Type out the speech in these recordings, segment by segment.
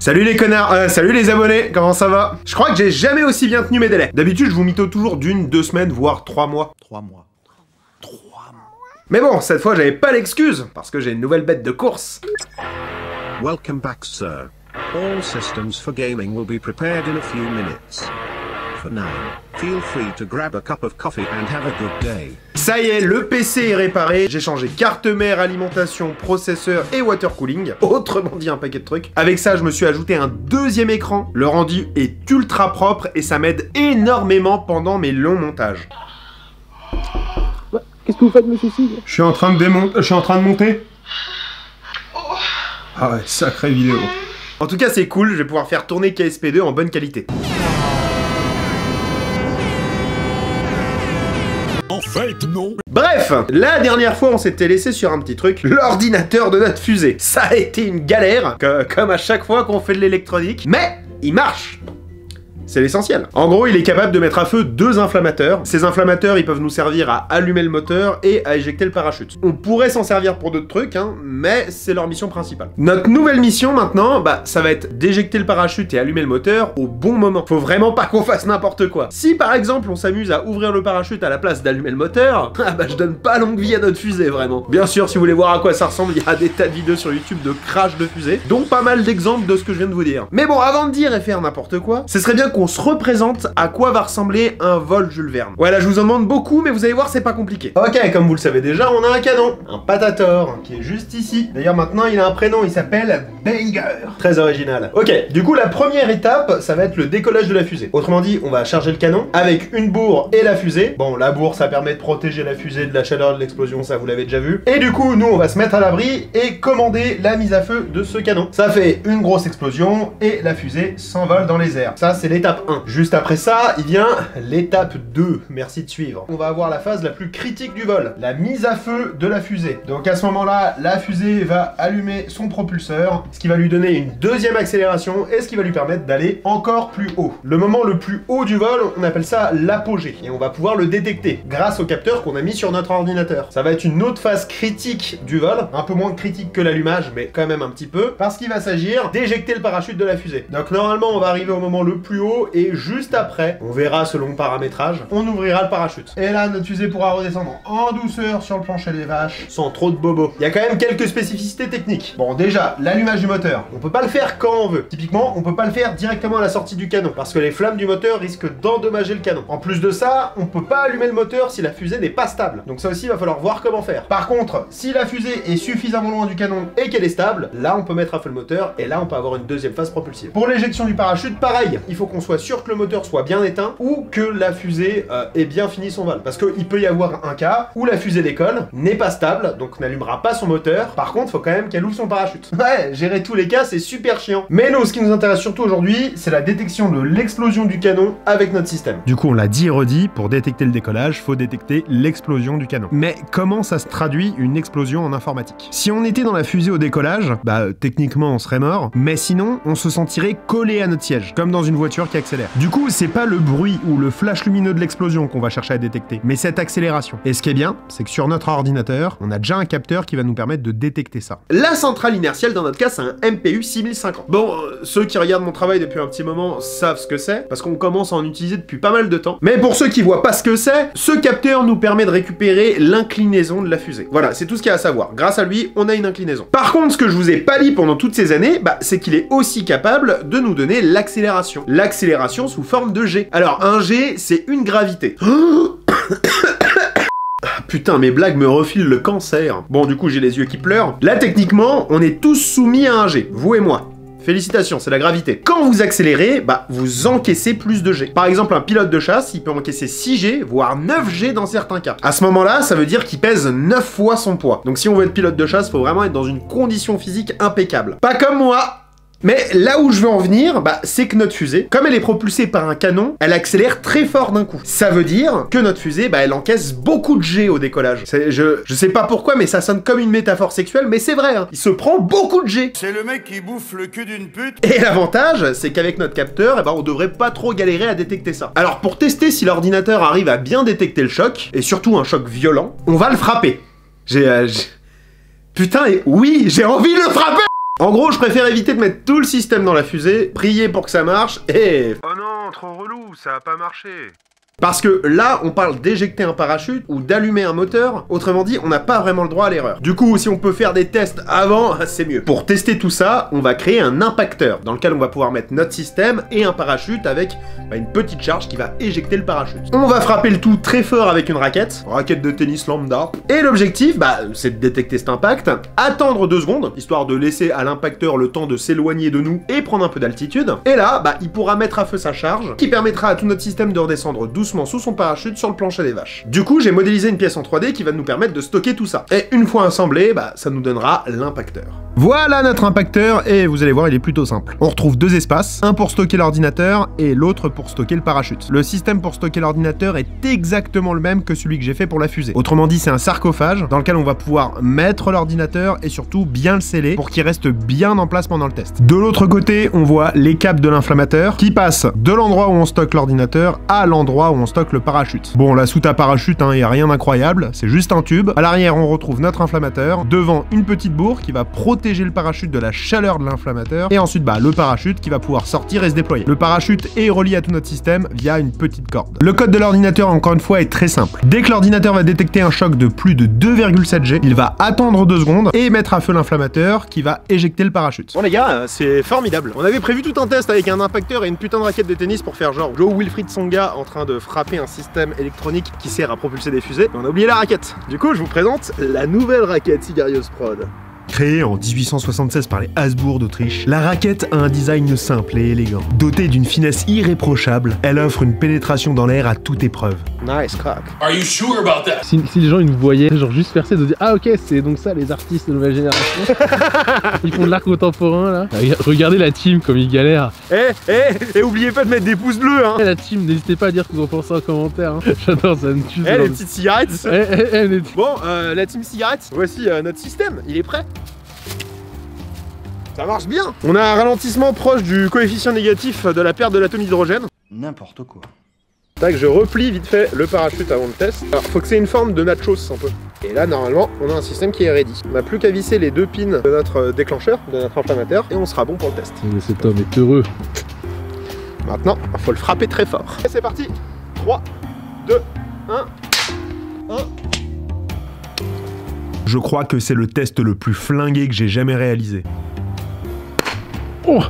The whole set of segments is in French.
Salut les connards, salut les abonnés, comment ça va? Je crois que j'ai jamais aussi bien tenu mes délais. D'habitude, je vous mytho toujours d'une, 2 semaines, voire 3 mois. 3 mois. 3 mois. Mais bon, cette fois, j'avais pas l'excuse, parce que j'ai une nouvelle bête de course. Welcome back, sir. All systems for gaming will be prepared in a few minutes. For now, feel free to grab a cup of coffee and have a good day. Ça y est, le PC est réparé, j'ai changé carte mère, alimentation, processeur et water cooling, autrement dit un paquet de trucs. Avec ça, je me suis ajouté un deuxième écran, le rendu est ultra propre et ça m'aide énormément pendant mes longs montages. Qu'est-ce que vous faites, monsieur Sig? Je suis en train de monter. Ah ouais, sacrée vidéo. En tout cas, c'est cool, je vais pouvoir faire tourner KSP2 en bonne qualité. En fait, non. Bref, la dernière fois, on s'était laissé sur un petit truc, l'ordinateur de notre fusée. Ça a été une galère, comme à chaque fois qu'on fait de l'électronique, mais il marche. C'est l'essentiel. En gros, il est capable de mettre à feu 2 inflammateurs. Ces inflammateurs, ils peuvent nous servir à allumer le moteur et à éjecter le parachute. On pourrait s'en servir pour d'autres trucs, hein, mais c'est leur mission principale. Notre nouvelle mission maintenant, bah, ça va être d'éjecter le parachute et allumer le moteur au bon moment. Faut vraiment pas qu'on fasse n'importe quoi. Si par exemple, on s'amuse à ouvrir le parachute à la place d'allumer le moteur, ah bah je donne pas longue vie à notre fusée, vraiment. Bien sûr, si vous voulez voir à quoi ça ressemble, il y a des tas de vidéos sur YouTube de crash de fusée, donc pas mal d'exemples de ce que je viens de vous dire. Mais bon, avant de dire et faire n'importe quoi, ce serait bien qu'on se représente à quoi va ressembler un vol Jules Verne. Voilà, je vous en demande beaucoup, mais vous allez voir, c'est pas compliqué. Ok, comme vous le savez déjà, on a un canon, un Patator, qui est juste ici. D'ailleurs, maintenant, il a un prénom, il s'appelle Banger. Très original. Ok, du coup, la première étape, ça va être le décollage de la fusée. Autrement dit, on va charger le canon avec une bourre et la fusée. Bon, la bourre, ça permet de protéger la fusée de la chaleur de l'explosion, ça vous l'avez déjà vu. Et du coup, nous, on va se mettre à l'abri et commander la mise à feu de ce canon. Ça fait une grosse explosion et la fusée s'envole dans les airs. Ça, c'est l'étape 1. Juste après ça, il vient l'étape 2. Merci de suivre. On va avoir la phase la plus critique du vol, la mise à feu de la fusée. Donc à ce moment-là, la fusée va allumer son propulseur, ce qui va lui donner une deuxième accélération et ce qui va lui permettre d'aller encore plus haut. Le moment le plus haut du vol, on appelle ça l'apogée. Et on va pouvoir le détecter grâce au capteur qu'on a mis sur notre ordinateur. Ça va être une autre phase critique du vol, un peu moins critique que l'allumage, mais quand même un petit peu, parce qu'il va s'agir d'éjecter le parachute de la fusée. Donc normalement, on va arriver au moment le plus haut et juste après, on verra selon le paramétrage, on ouvrira le parachute. Et là, notre fusée pourra redescendre en douceur sur le plancher des vaches, sans trop de bobos. Il y a quand même quelques spécificités techniques. Bon, déjà, l'allumage du moteur. On peut pas le faire quand on veut. Typiquement, on peut pas le faire directement à la sortie du canon, parce que les flammes du moteur risquent d'endommager le canon. En plus de ça, on peut pas allumer le moteur si la fusée n'est pas stable. Donc ça aussi, il va falloir voir comment faire. Par contre, si la fusée est suffisamment loin du canon et qu'elle est stable, là, on peut mettre à feu le moteur, et là, on peut avoir une deuxième phase propulsive. Pour l'éjection du parachute, pareil. Il faut qu'on soit sûr que le moteur soit bien éteint ou que la fusée ait bien fini son vol. Parce qu'il peut y avoir un cas où la fusée décolle, n'est pas stable, donc n'allumera pas son moteur. Par contre, faut quand même qu'elle ouvre son parachute. Ouais, gérer tous les cas, c'est super chiant. Mais nous, ce qui nous intéresse surtout aujourd'hui, c'est la détection de l'explosion du canon avec notre système. Du coup, on l'a dit et redit, pour détecter le décollage, faut détecter l'explosion du canon. Mais comment ça se traduit une explosion en informatique? Si on était dans la fusée au décollage, bah techniquement on serait mort, mais sinon, on se sentirait collé à notre siège, comme dans une voiture qui accélère. Du coup, c'est pas le bruit ou le flash lumineux de l'explosion qu'on va chercher à détecter, mais cette accélération. Et ce qui est bien, c'est que sur notre ordinateur, on a déjà un capteur qui va nous permettre de détecter ça. La centrale inertielle, dans notre cas, c'est un MPU 6050. Bon, ceux qui regardent mon travail depuis un petit moment savent ce que c'est, parce qu'on commence à en utiliser depuis pas mal de temps. Mais pour ceux qui voient pas ce que c'est, ce capteur nous permet de récupérer l'inclinaison de la fusée. Voilà, c'est tout ce qu'il y a à savoir. Grâce à lui, on a une inclinaison. Par contre, ce que je vous ai pas dit pendant toutes ces années, bah, c'est qu'il est aussi capable de nous donner l'accélération. L'accélération sous forme de G. Alors, un G, c'est une gravité. Putain, mes blagues me refilent le cancer. Bon, du coup, j'ai les yeux qui pleurent. Là, techniquement, on est tous soumis à un G, vous et moi. Félicitations, c'est la gravité. Quand vous accélérez, bah, vous encaissez plus de G. Par exemple, un pilote de chasse, il peut encaisser 6 G, voire 9 G dans certains cas. À ce moment-là, ça veut dire qu'il pèse 9 fois son poids. Donc si on veut être pilote de chasse, faut vraiment être dans une condition physique impeccable. Pas comme moi. Mais là où je veux en venir, bah, c'est que notre fusée, comme elle est propulsée par un canon, elle accélère très fort d'un coup. Ça veut dire que notre fusée, bah, elle encaisse beaucoup de G au décollage. Je sais pas pourquoi, mais ça sonne comme une métaphore sexuelle, mais c'est vrai, hein. Il se prend beaucoup de G. C'est le mec qui bouffe le cul d'une pute. Et l'avantage, c'est qu'avec notre capteur, eh ben, on devrait pas trop galérer à détecter ça. Alors pour tester si l'ordinateur arrive à bien détecter le choc, et surtout un choc violent, on va le frapper. Putain, et oui, j'ai envie de le frapper. En gros, je préfère éviter de mettre tout le système dans la fusée, prier pour que ça marche, et... Oh non, trop relou, ça a pas marché. Parce que là, on parle d'éjecter un parachute ou d'allumer un moteur, autrement dit, on n'a pas vraiment le droit à l'erreur. Du coup, si on peut faire des tests avant, c'est mieux. Pour tester tout ça, on va créer un impacteur, dans lequel on va pouvoir mettre notre système et un parachute avec une petite charge qui va éjecter le parachute. On va frapper le tout très fort avec une raquette de tennis lambda, et l'objectif, c'est de détecter cet impact, attendre 2 secondes, histoire de laisser à l'impacteur le temps de s'éloigner de nous et prendre un peu d'altitude, et là, il pourra mettre à feu sa charge, qui permettra à tout notre système de redescendre doucement sous son parachute sur le plancher des vaches. Du coup, j'ai modélisé une pièce en 3D qui va nous permettre de stocker tout ça. Et une fois assemblé, ça nous donnera l'impacteur. Voilà notre impacteur, et vous allez voir, il est plutôt simple. On retrouve 2 espaces, un pour stocker l'ordinateur et l'autre pour stocker le parachute. Le système pour stocker l'ordinateur est exactement le même que celui que j'ai fait pour la fusée. Autrement dit, c'est un sarcophage dans lequel on va pouvoir mettre l'ordinateur et surtout bien le sceller pour qu'il reste bien en place pendant le test. De l'autre côté, on voit les câbles de l'inflammateur qui passent de l'endroit où on stocke l'ordinateur à l'endroit où on stocke le parachute. Bon, là, sous ta parachute, il n'y a rien d'incroyable, c'est juste un tube. À l'arrière, on retrouve notre inflammateur, devant une petite bourre qui va protéger le parachute de la chaleur de l'inflammateur, et ensuite, le parachute qui va pouvoir sortir et se déployer. Le parachute est relié à tout notre système via une petite corde. Le code de l'ordinateur, encore une fois, est très simple. Dès que l'ordinateur va détecter un choc de plus de 2,7 G, il va attendre 2 secondes et mettre à feu l'inflammateur qui va éjecter le parachute. Bon les gars, c'est formidable. On avait prévu tout un test avec un impacteur et une putain de raquette de tennis pour faire genre Joe Wilfried Tsonga en train de frapper un système électronique qui sert à propulser des fusées. Mais on a oublié la raquette. Du coup, je vous présente la nouvelle raquette Sigarios Prod. Créée en 1876 par les Habsbourg d'Autriche, la raquette a un design simple et élégant. Dotée d'une finesse irréprochable, elle offre une pénétration dans l'air à toute épreuve. Nice cock. Are you sure about that? Si les gens ils nous voyaient genre juste percer de dire ah ok c'est donc ça les artistes de nouvelle génération. Ils font de l'art contemporain là. Regardez la team comme ils galèrent. Et oubliez pas de mettre des pouces bleus hein. La team, n'hésitez pas à dire ce que vous en pensez en commentaire hein. J'adore ça me tue. Les petites cigarettes. Bon la team cigarettes, voici notre système, il est prêt. Ça marche bien. On a un ralentissement proche du coefficient négatif de la perte de l'atome d'hydrogène. N'importe quoi. Tac, je replie vite fait le parachute avant le test. Alors, faut que c'est une forme de nachos un peu. Et là, normalement, on a un système qui est ready. On n'a plus qu'à visser les 2 pins de notre déclencheur, de notre inflammateur, et on sera bon pour le test. Cet homme est heureux. Maintenant, il faut le frapper très fort. Et c'est parti. 3, 2, 1. Je crois que c'est le test le plus flingué que j'ai jamais réalisé. Oh!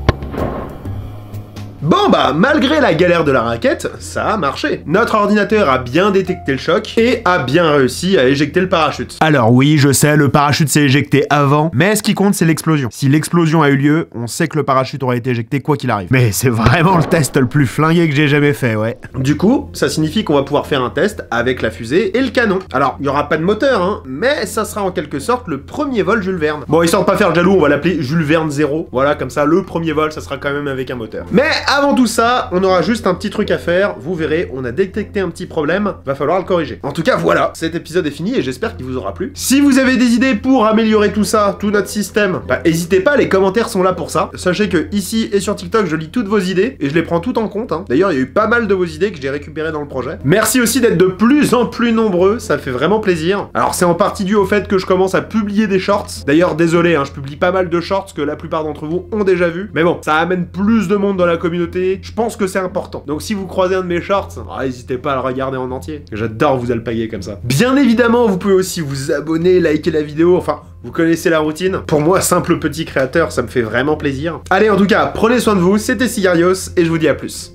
Bon malgré la galère de la raquette, ça a marché. Notre ordinateur a bien détecté le choc et a bien réussi à éjecter le parachute. Alors oui, je sais, le parachute s'est éjecté avant, mais ce qui compte c'est l'explosion. Si l'explosion a eu lieu, on sait que le parachute aurait été éjecté quoi qu'il arrive. Mais c'est vraiment le test le plus flingué que j'ai jamais fait, ouais. Du coup, ça signifie qu'on va pouvoir faire un test avec la fusée et le canon. Alors, il n'y aura pas de moteur, hein, mais ça sera en quelque sorte le premier vol Jules Verne. Bon, histoire de pas faire le jaloux, on va l'appeler Jules Verne 0. Voilà, comme ça, le premier vol, ça sera quand même avec un moteur. Mais avant tout ça, on aura juste un petit truc à faire. Vous verrez, on a détecté un petit problème. Va falloir le corriger. En tout cas, voilà. Cet épisode est fini et j'espère qu'il vous aura plu. Si vous avez des idées pour améliorer tout ça, tout notre système, n'hésitez pas, les commentaires sont là pour ça. Sachez que ici et sur TikTok, je lis toutes vos idées et je les prends toutes en compte. Hein. D'ailleurs, il y a eu pas mal de vos idées que j'ai récupérées dans le projet. Merci aussi d'être de plus en plus nombreux. Ça fait vraiment plaisir. Alors, c'est en partie dû au fait que je commence à publier des shorts. D'ailleurs, désolé, hein, je publie pas mal de shorts que la plupart d'entre vous ont déjà vu. Mais bon, ça amène plus de monde dans la communauté. Je pense que c'est important. Donc si vous croisez un de mes shorts, n'hésitez pas à le regarder en entier. J'adore vous alpaguer comme ça. Bien évidemment, vous pouvez aussi vous abonner, liker la vidéo, enfin, vous connaissez la routine. Pour moi, simple petit créateur, ça me fait vraiment plaisir. Allez, en tout cas, prenez soin de vous, c'était Sigarios, et je vous dis à plus.